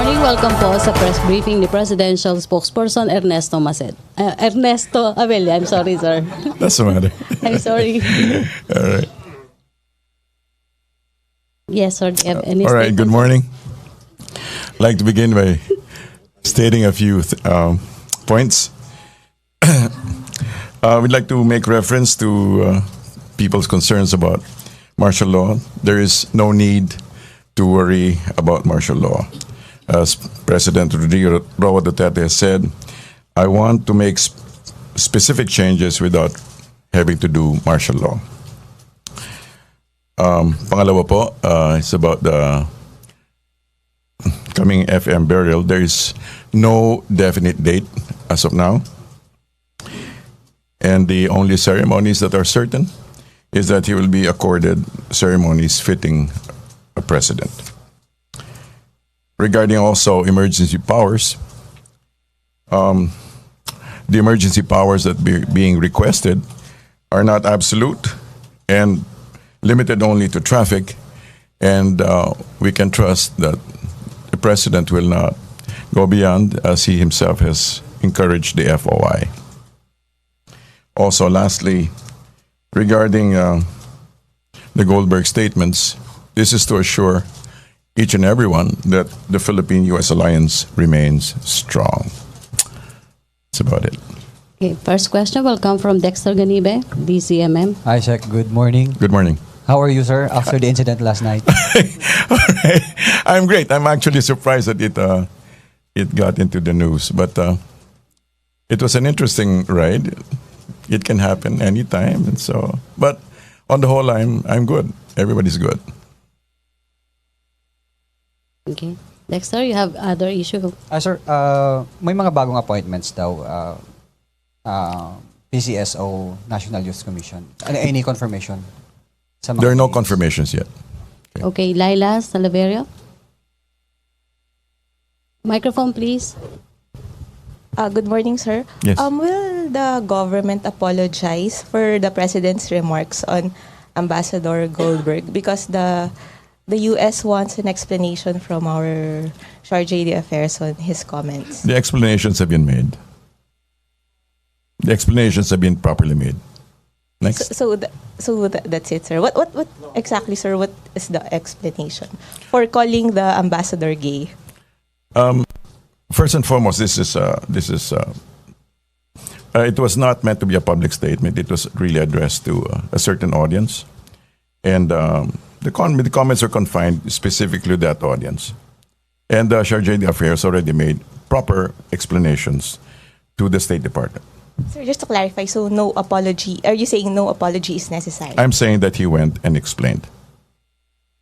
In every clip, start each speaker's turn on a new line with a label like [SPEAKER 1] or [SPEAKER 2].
[SPEAKER 1] morning. Welcome po sa press briefing ni Presidential Spokesperson Ernesto Ernesto Abella. I'm sorry, sir.
[SPEAKER 2] That's the matter.
[SPEAKER 1] I'm sorry.
[SPEAKER 2] All right.
[SPEAKER 1] Yes, sir. Do you have any
[SPEAKER 2] All right. Good morning. I'd like to begin by stating a few points. We'd like to make reference to people's concerns about martial law. There is no need to worry about martial law. As President Rodrigo Roa Duterte has said, I want to make specific changes without having to do martial law. Pangalawa po, it's about the coming FM burial. There is no definite date as of now. And the only ceremonies that are certain is that he will be accorded ceremonies fitting a president. Regarding also emergency powers, the emergency powers that being requested are not absolute and limited only to traffic, and we can trust that the president will not go beyond, as he himself has encouraged the FOI. Also, lastly, regarding the Goldberg statements, this is to assure each and everyone that the Philippine-U.S. alliance remains strong. That's about it.
[SPEAKER 1] Okay, first question will come from Dexter Ganibe, DCMM.
[SPEAKER 3] Hi, Sec. Good morning.
[SPEAKER 2] Good morning.
[SPEAKER 3] How are you, sir, after the incident last night?
[SPEAKER 2] All right. I'm great. I'm actually surprised that it got into the news, but it was an interesting ride. It can happen anytime, and so. But on the whole, I'm good. Everybody's good.
[SPEAKER 1] Okay. Dexter, you have other issue?
[SPEAKER 3] Sir, may mga bagong appointments daw. PCSO, National Youth Commission. Any confirmation? Sa mga
[SPEAKER 2] There are no
[SPEAKER 3] cases?
[SPEAKER 2] confirmations yet.
[SPEAKER 1] Okay, Laila Salaverio. Microphone, please.
[SPEAKER 4] Good morning, sir.
[SPEAKER 2] Yes.
[SPEAKER 4] Will the government apologize for the president's remarks on Ambassador Goldberg? Because the U.S. wants an explanation from our Charge d'Affaires on his comments.
[SPEAKER 2] The explanations have been made. The explanations have been properly made. Next.
[SPEAKER 4] So that's it, sir. What exactly, sir? What is the explanation for calling the ambassador gay?
[SPEAKER 2] First and foremost, it was not meant to be a public statement. It was really addressed to a certain audience, and the comments are confined specifically to that audience. And Charge d'Affaires already made proper explanations to the State Department.
[SPEAKER 4] Sir, just to clarify, so no apology. Are you saying no apology is necessary?
[SPEAKER 2] I'm saying that he went and explained.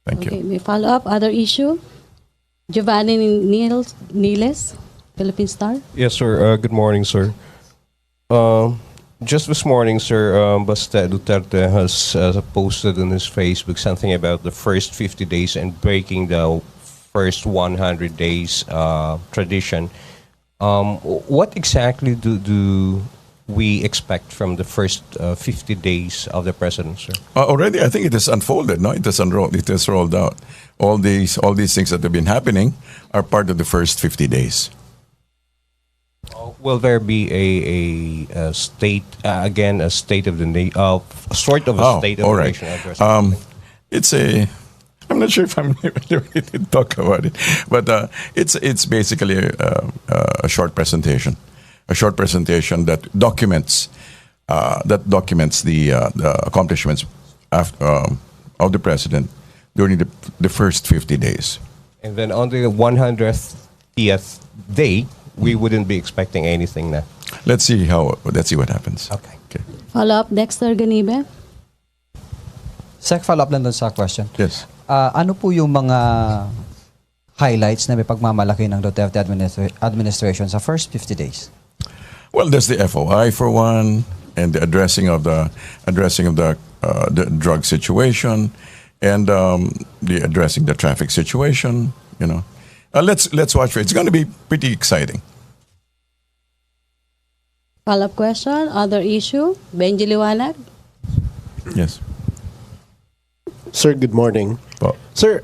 [SPEAKER 2] Thank
[SPEAKER 1] Okay,
[SPEAKER 2] you.
[SPEAKER 1] may follow up. Other issue? Giovanni Niles, Philippine Star.
[SPEAKER 5] Yes, sir. Good morning, sir. Just this morning, sir, President Duterte has posted on his Facebook something about the first 50 days and breaking the first 100 days tradition. What exactly do we expect from the first 50 days of the president, sir?
[SPEAKER 2] Already, I think it has unfolded. No, it has unrolled. It has rolled out. All these things that have been happening are part of the first 50 days.
[SPEAKER 5] Will there be a state again, a state of the sort of a state of
[SPEAKER 2] all
[SPEAKER 5] the
[SPEAKER 2] right.
[SPEAKER 5] nation address?
[SPEAKER 2] It's a. I'm not sure if I'm ready to talk about it, but it's basically a short presentation, that documents the accomplishments of the president during the first 50 days.
[SPEAKER 5] And then on the 100th day, we wouldn't be expecting anything now.
[SPEAKER 2] Let's see what happens.
[SPEAKER 5] Okay.
[SPEAKER 1] Follow up, Dexter Ganibe.
[SPEAKER 3] Sec, follow up lang dun sa question.
[SPEAKER 2] Yes.
[SPEAKER 3] Ano po yung mga highlights na may pagmamalaki ng Duterte administration sa first 50 days?
[SPEAKER 2] Well, there's the FOI for one, and the addressing of the drug situation, and the addressing the traffic situation. Let's watch for it. It's going to be pretty exciting.
[SPEAKER 1] Follow-up question, other issue. Benji Liwanag.
[SPEAKER 2] Yes.
[SPEAKER 6] Sir, good morning.
[SPEAKER 2] Po.
[SPEAKER 6] Sir,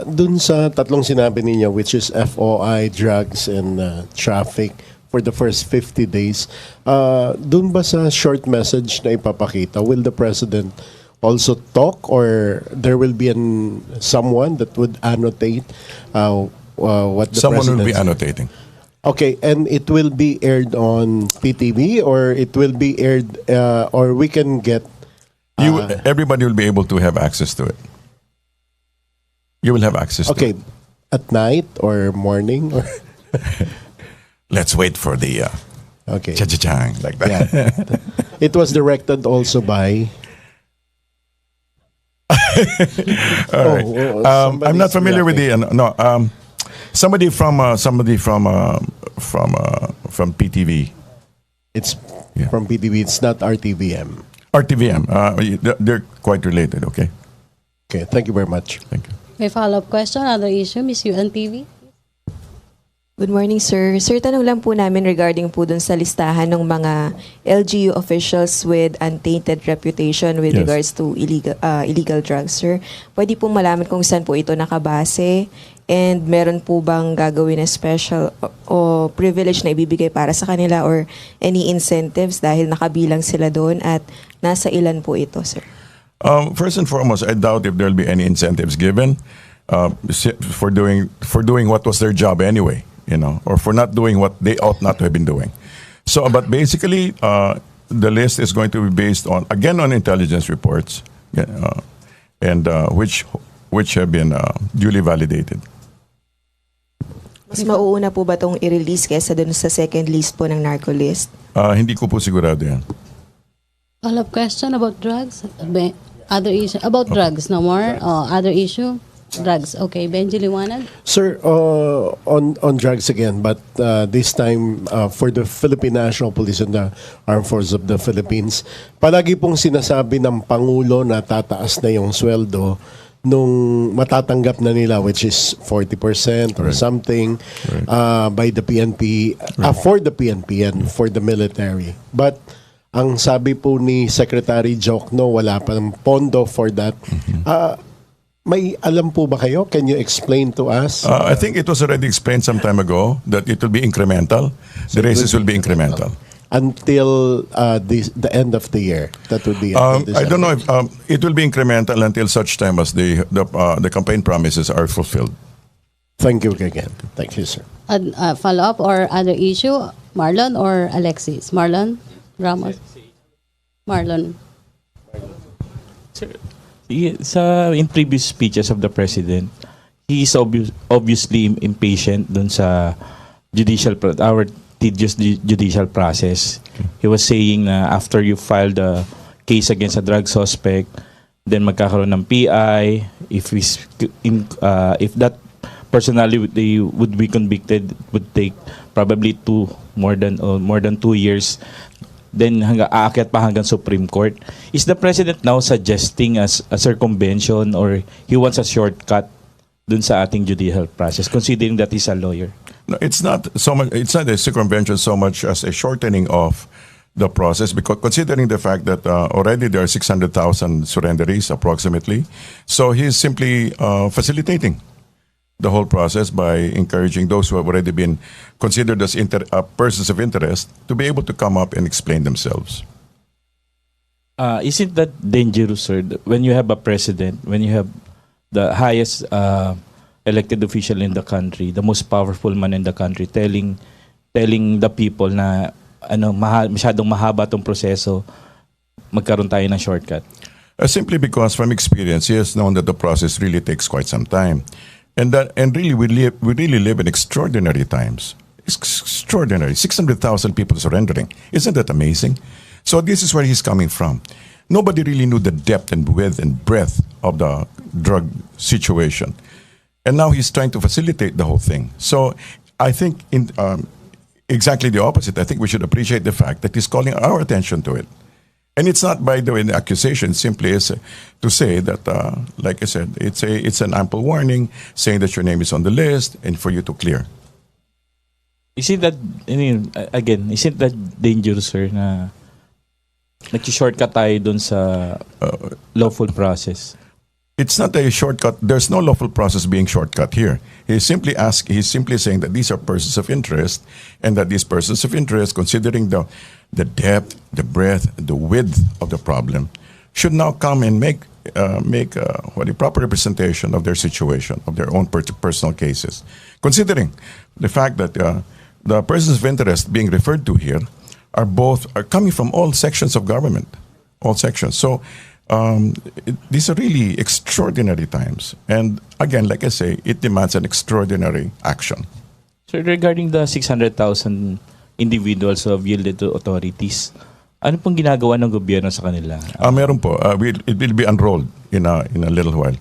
[SPEAKER 6] dun sa tatlong sinabi ninyo, which is FOI, drugs, and traffic for the first 50 days, dun ba sa short message na ipapakita, will the President also talk, or there will be someone that would annotate what the
[SPEAKER 2] Someone
[SPEAKER 6] President...
[SPEAKER 2] will be annotating.
[SPEAKER 6] Okay, and it will be aired on PTV, or it will be aired, or we can get...
[SPEAKER 2] Everybody will be able to have access to it. You will have access to
[SPEAKER 6] Okay,
[SPEAKER 2] it.
[SPEAKER 6] at night or morning? Or
[SPEAKER 2] Let's wait for the
[SPEAKER 6] okay.
[SPEAKER 2] cha-cha-chang, like that.
[SPEAKER 6] Yeah. It was directed also by...
[SPEAKER 2] All right. I'm not familiar with the somebody from PTV,
[SPEAKER 6] It's
[SPEAKER 2] Yeah.
[SPEAKER 6] from PTV. It's not RTVM.
[SPEAKER 2] RTVM. They're quite related. Okay,
[SPEAKER 6] Okay, thank you very much.
[SPEAKER 2] thank you.
[SPEAKER 1] May follow-up question, other issue, Miss UNTV?
[SPEAKER 7] Good morning, sir. Sir, tanong lang po namin regarding po dun sa listahan ng mga LGU officials with untainted reputation with
[SPEAKER 2] Yes.
[SPEAKER 7] regards to illegal drugs, sir. Pwede po malaman kung saan po ito nakabase, and meron po bang gagawin na special o privilege na ibibigay para sa kanila, or any incentives dahil nakabilang sila doon, at nasa ilan po ito, sir?
[SPEAKER 2] First and foremost, I doubt if there'll be any incentives given for doing what was their job anyway, or for not doing what they ought not to have been doing. So, but basically, the list is going to be based on intelligence reports, and which have been duly validated.
[SPEAKER 7] Mas mauuna po ba itong i-release kesa dun sa second list po ng narco list?
[SPEAKER 2] Hindi ko po sigurado yan.
[SPEAKER 1] Follow-up question about drugs? Other issue? About drugs, no more? Other issue? Drugs. Okay, Benji Liwanag?
[SPEAKER 6] Sir, on drugs again, but this time for the Philippine National Police and the Armed Forces of the Philippines, palagi pong sinasabi ng Pangulo na tataas na yung sweldo nung matatanggap na nila, which is 40% or
[SPEAKER 2] Right.
[SPEAKER 6] something
[SPEAKER 2] Right.
[SPEAKER 6] by the PNP, for the PNP and for the military. But ang sabi po ni Secretary Jokno, wala pang pondo for that. May alam po ba kayo? Can you explain to us?
[SPEAKER 2] I think it was already explained some time ago that it will be incremental. The races will be incremental.
[SPEAKER 6] Until the end of the year. That would be until
[SPEAKER 2] I don't know
[SPEAKER 6] December.
[SPEAKER 2] if it will be incremental until such time as the campaign promises are fulfilled.
[SPEAKER 6] Thank you again. Thank you, sir.
[SPEAKER 1] Follow-up or other issue? Marlon or Alexis? Marlon Ramos? Marlon.
[SPEAKER 8] Sir, in previous speeches of the president, he is obviously impatient dun sa our tedious judicial process. He was saying na after you file the case against a drug suspect, then magkakaroon ng PI. If that personally would be convicted, it would take probably more than 2 years. Then aakyat pa hanggang Supreme Court. Is the president now suggesting a circumvention, or he wants a shortcut dun sa ating judicial process, considering that he's a lawyer?
[SPEAKER 2] No, it's not so much. It's not a circumvention so much as a shortening of the process, because considering the fact that already there are 600,000 surrenderies approximately, so he's simply facilitating the whole process by encouraging those who have already been considered as persons of interest to be able to come up and explain themselves.
[SPEAKER 8] Isn't that dangerous, sir, when you have a president, when you have the highest elected official in the country, the most powerful man in the country, telling the people na masyadong mahaba tong proseso, magkaroon tayo ng shortcut?
[SPEAKER 2] Simply because from experience, he has known that the process really takes quite some time. And really, we really live in extraordinary times. It's extraordinary. 600,000 people surrendering. Isn't that amazing? So this is where he's coming from. Nobody really knew the depth and width and breadth of the drug situation. And now he's trying to facilitate the whole thing. So I think exactly the opposite. I think we should appreciate the fact that he's calling our attention to it. And it's not, by the way, the accusation simply is to say that, like I said, it's an ample warning saying that your name is on the list and for you to clear.
[SPEAKER 8] Isn't that dangerous, sir, na nag-shortcut tayo dun sa lawful process?
[SPEAKER 2] it's not a shortcut. There's no lawful process being shortcut here. He's simply saying that these are persons of interest, and that these persons of interest, considering the depth, the breadth, the width of the problem, should now come and make a proper representation of their situation, of their own personal cases. Considering the fact that the persons of interest being referred to here are coming from all sections of government, all sections. So these are really extraordinary times. And again, like I say, it demands an extraordinary action.
[SPEAKER 8] So regarding the 600,000 individuals who have yielded to authorities, ano pong ginagawa ng gobyerno sa kanila?
[SPEAKER 2] Meron po. It will be unrolled in a little while.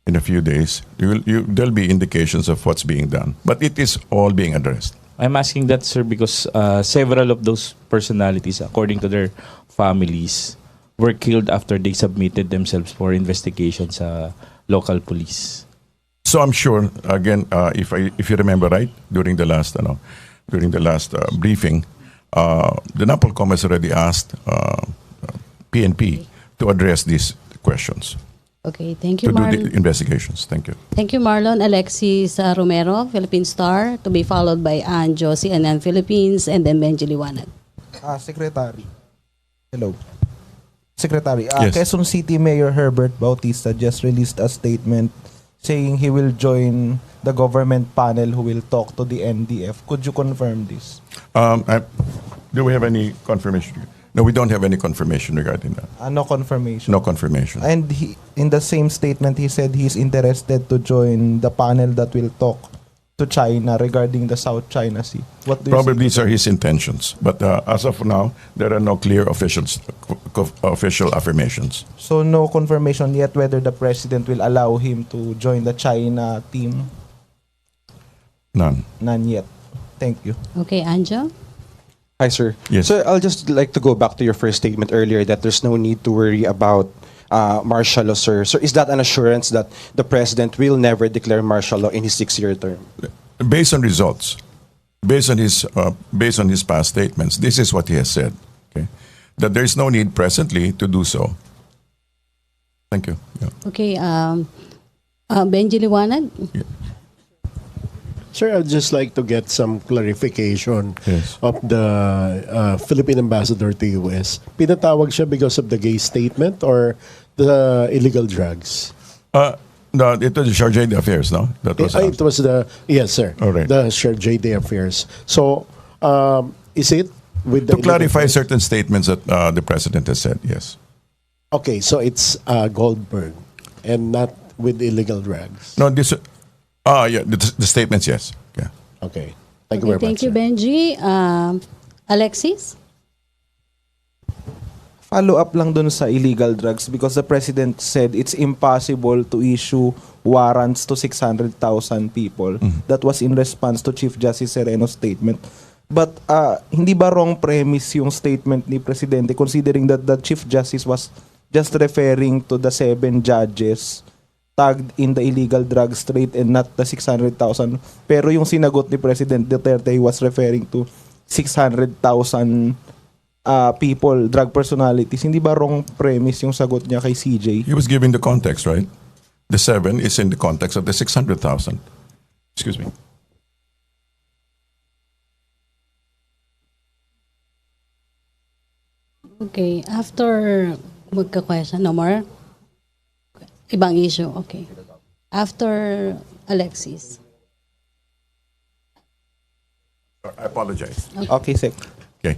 [SPEAKER 2] In a few days, there'll be indications of what's being done. But it is all being addressed.
[SPEAKER 8] I'm asking that, sir, because several of those personalities, according to their families, were killed after they submitted themselves for investigation sa local police.
[SPEAKER 2] So I'm sure, again, if you remember right, during the last briefing, the NAPOLCOM has already asked PNP to address these questions,
[SPEAKER 1] Okay, thank you,
[SPEAKER 2] to do
[SPEAKER 1] Marlon.
[SPEAKER 2] the investigations. Thank you.
[SPEAKER 1] Thank you, Marlon. Alexis Romero, Philippine Star, to be followed by Ann Josie, and then Philippines, and then Benji Liwanag.
[SPEAKER 9] Secretary. Hello. Secretary,
[SPEAKER 2] Yes.
[SPEAKER 9] Quezon City Mayor Herbert Bautista just released a statement saying he will join the government panel who will talk to the NDF. Could you confirm this?
[SPEAKER 2] Do we have any confirmation? No, we don't have any confirmation regarding that.
[SPEAKER 9] No confirmation.
[SPEAKER 2] No confirmation.
[SPEAKER 9] And in the same statement, he said he's interested to join the panel that will talk to China regarding the South China Sea. What do you
[SPEAKER 2] Probably
[SPEAKER 9] say?
[SPEAKER 2] these are his intentions, but as of now, there are no clear official affirmations.
[SPEAKER 9] So no confirmation yet whether the president will allow him to join the China team?
[SPEAKER 2] None.
[SPEAKER 9] None yet. Thank you.
[SPEAKER 1] Okay, Anjo?
[SPEAKER 10] Hi, sir.
[SPEAKER 2] Yes.
[SPEAKER 10] So I'll just like to go back to your first statement earlier that there's no need to worry about martial law, sir. So is that an assurance that the president will never declare martial law in his 6-year term?
[SPEAKER 2] Based on results, based on his past statements, this is what he has said. Okay, that there is no need presently to do so. Thank you. Yeah.
[SPEAKER 1] Okay, Benji Liwanag?
[SPEAKER 6] Sir, I'd just like to get some clarification
[SPEAKER 2] Yes.
[SPEAKER 6] of the Philippine ambassador to US. Pinatawag siya because of the gay statement or the illegal drugs?
[SPEAKER 2] No, it was the Charge d'Affaires, no? That was
[SPEAKER 6] It was yes, sir.
[SPEAKER 2] All right.
[SPEAKER 6] The Charge d'Affaires. So, is it with the
[SPEAKER 2] to clarify
[SPEAKER 6] illegal drugs?
[SPEAKER 2] certain statements that the president has said. Yes.
[SPEAKER 6] Okay, so it's Goldberg and not with illegal drugs.
[SPEAKER 2] No, this. Yeah, the statements. Yes. Yeah.
[SPEAKER 6] Okay. Thank you
[SPEAKER 1] Okay,
[SPEAKER 6] very
[SPEAKER 1] thank
[SPEAKER 6] much.
[SPEAKER 1] you,
[SPEAKER 6] sir.
[SPEAKER 1] Benji. Alexis?
[SPEAKER 9] Follow up lang dun sa illegal drugs because the president said it's impossible to issue warrants to 600,000 people. That was in response to Chief Justice Sereno's statement. But hindi ba wrong premise yung statement ni Presidente considering that the Chief Justice was just referring to the 7 judges tagged in the illegal drugs trade and not the 600,000. Pero yung sinagot ni President Duterte was referring to 600,000 people, drug personalities. Hindi ba wrong premise yung sagot niya kay CJ?
[SPEAKER 2] He was giving the context, right? The 7 is in the context of the 600,000. Excuse me.
[SPEAKER 1] Okay, after magka-question, no more? Ibang issue, okay. After Alexis.
[SPEAKER 2] I apologize.
[SPEAKER 9] Okay, Sek.
[SPEAKER 2] Okay.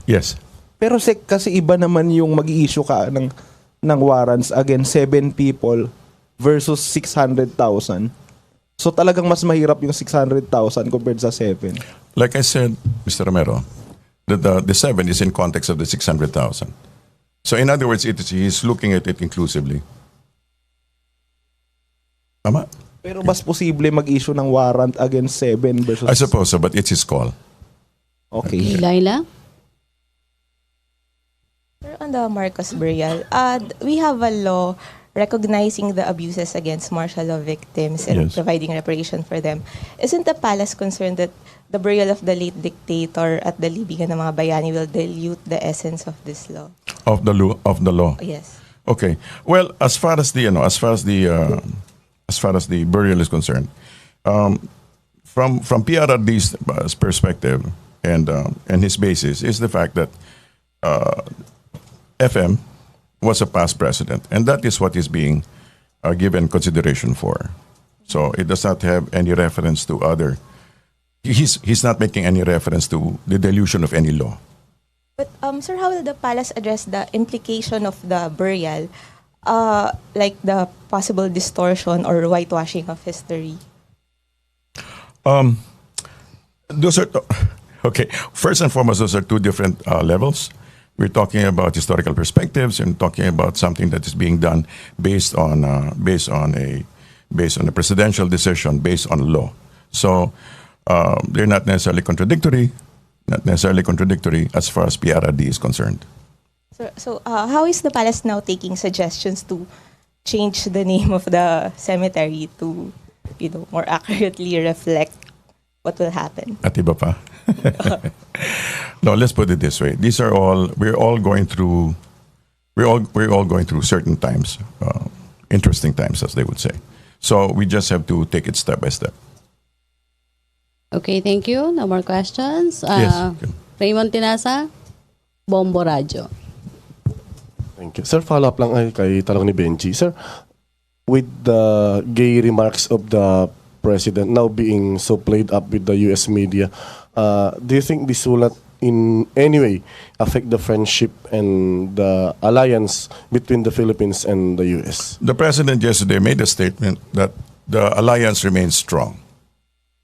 [SPEAKER 2] Yes.
[SPEAKER 9] Pero Sek, kasi iba naman yung mag-i-issue ka ng warrants against 7 people versus 600,000. So talagang mas mahirap yung 600,000 compared sa 7.
[SPEAKER 2] Like I said, Mr. Romero, the 7 is in context of the 600,000. So in other words, he's looking at it inclusively. Tama?
[SPEAKER 9] Pero mas posible mag-issue ng warrant against 7 versus...
[SPEAKER 2] I suppose so, but it's his call.
[SPEAKER 9] Okay.
[SPEAKER 1] Laila?
[SPEAKER 4] On the Marcos burial, we have a law recognizing the abuses against martial law victims and
[SPEAKER 2] Yes.
[SPEAKER 4] providing reparation for them. Isn't the palace concerned that the burial of the late dictator at the Libingan ng mga Bayani will dilute the essence of this law?
[SPEAKER 2] Of the law.
[SPEAKER 4] Yes.
[SPEAKER 2] Okay. Well, as far as the burial is concerned, from PRRD's perspective and his basis is the fact that FM was a past president, and that is what is being given consideration for. So it does not have any reference to other. He's not making any reference to the dilution of any law.
[SPEAKER 4] But sir, how will the palace address the implication of the burial, like the possible distortion or whitewashing of history?
[SPEAKER 2] Those are okay. First and foremost, those are two different levels. We're talking about historical perspectives and talking about something that is being done based on a presidential decision based on law. So they're not necessarily contradictory. Not necessarily contradictory as far as PRRD is concerned.
[SPEAKER 4] So how is the palace now taking suggestions to change the name of the cemetery to, more accurately reflect what will happen?
[SPEAKER 2] At iba pa? No, let's put it this way. We're all going through certain times, interesting times, as they would say. So we just have to take it step by step.
[SPEAKER 1] Okay, thank you. No more questions.
[SPEAKER 2] Yes.
[SPEAKER 1] Raymond Tinasa, Bombo Radyo.
[SPEAKER 11] Thank you. Sir, follow up lang kay talong ni Benji. Sir, with the gay remarks of the president now being so played up with the US media, do you think this will not in any way affect the friendship and the alliance between the Philippines and the US?
[SPEAKER 2] The president yesterday made a statement that the alliance remains strong.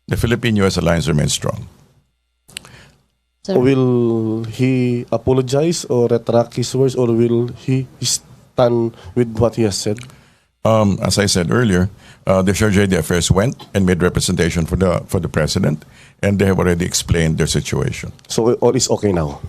[SPEAKER 2] The Philippine-US alliance remains strong.
[SPEAKER 1] Sir.
[SPEAKER 11] Will he apologize or retract his words, or will he stand with what he has said?
[SPEAKER 2] As I said earlier, the Charge d'Affaires went and made representation for the president, and they have already explained their situation.
[SPEAKER 11] So all is okay now?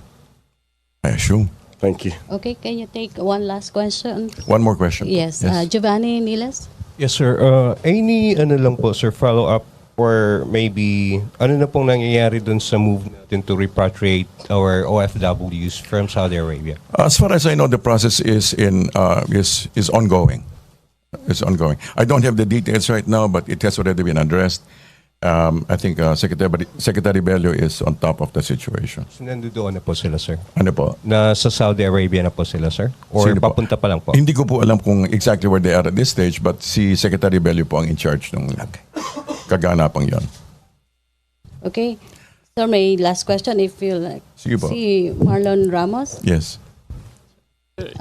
[SPEAKER 2] I assume.
[SPEAKER 11] Thank you.
[SPEAKER 1] Okay, can you take one last question?
[SPEAKER 2] One more question.
[SPEAKER 1] Yes. Giovanni Niles?
[SPEAKER 5] Yes, sir. Any lang po, sir, follow-up or maybe ano na pong nangyayari dun sa move natin to repatriate our OFWs from Saudi Arabia?
[SPEAKER 2] As far as I know, the process is ongoing. It's ongoing. I don't have the details right now, but it has already been addressed. I think Secretary Bello is on top of the situation.
[SPEAKER 5] So, nandoon na po sila, sir?
[SPEAKER 2] Ano po?
[SPEAKER 5] Nasa Saudi Arabia na po sila, sir? Or
[SPEAKER 2] Sino po?
[SPEAKER 5] papunta pa lang po?
[SPEAKER 2] Hindi ko po alam kung exactly where they are at this stage, but si Secretary Bello po ang in charge ng kaganapang yon.
[SPEAKER 1] Okay. Sir, may last question if you like.
[SPEAKER 2] Sige po.
[SPEAKER 1] Si Marlon Ramos?
[SPEAKER 2] Yes.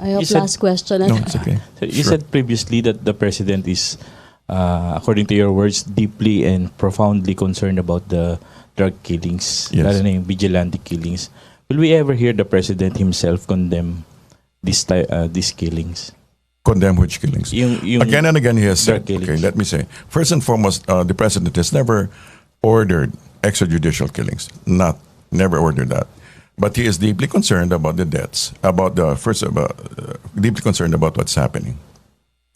[SPEAKER 1] I hope
[SPEAKER 8] You said-
[SPEAKER 1] last question.
[SPEAKER 2] No, it's okay.
[SPEAKER 8] So you
[SPEAKER 2] Sure.
[SPEAKER 8] said previously that the president is, according to your words, deeply and profoundly concerned about the drug killings,
[SPEAKER 2] Yes.
[SPEAKER 8] lalo na yung vigilante killings. Will we ever hear the president himself condemn these killings?
[SPEAKER 2] Condemn which killings?
[SPEAKER 8] Yung
[SPEAKER 2] Again and again, he has said,
[SPEAKER 8] drug killings.
[SPEAKER 2] okay, let me say, first and foremost, the president has never ordered extrajudicial killings. Never ordered that. But he is deeply concerned about the deaths, deeply concerned about what's happening.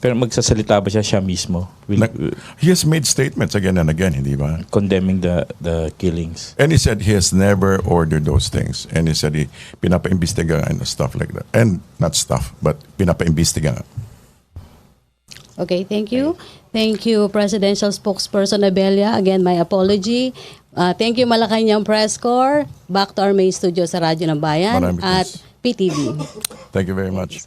[SPEAKER 8] Pero magsasalita ba siya mismo? Will,
[SPEAKER 2] He has made statements again and again, hindi ba?
[SPEAKER 8] condemning the killings?
[SPEAKER 2] And he said he has never ordered those things. And he said he pinapaimbestiga and stuff like that. And not stuff, but pinapaimbestiga.
[SPEAKER 1] Okay, thank you. Thank you, Presidential Spokesperson Abella. Again, my apology. Thank you, Malacanang Press Corps. Back to our main studio sa Radyo ng Bayan
[SPEAKER 2] Maraming
[SPEAKER 1] at
[SPEAKER 2] thanks.
[SPEAKER 1] PTV.
[SPEAKER 2] Thank you very much.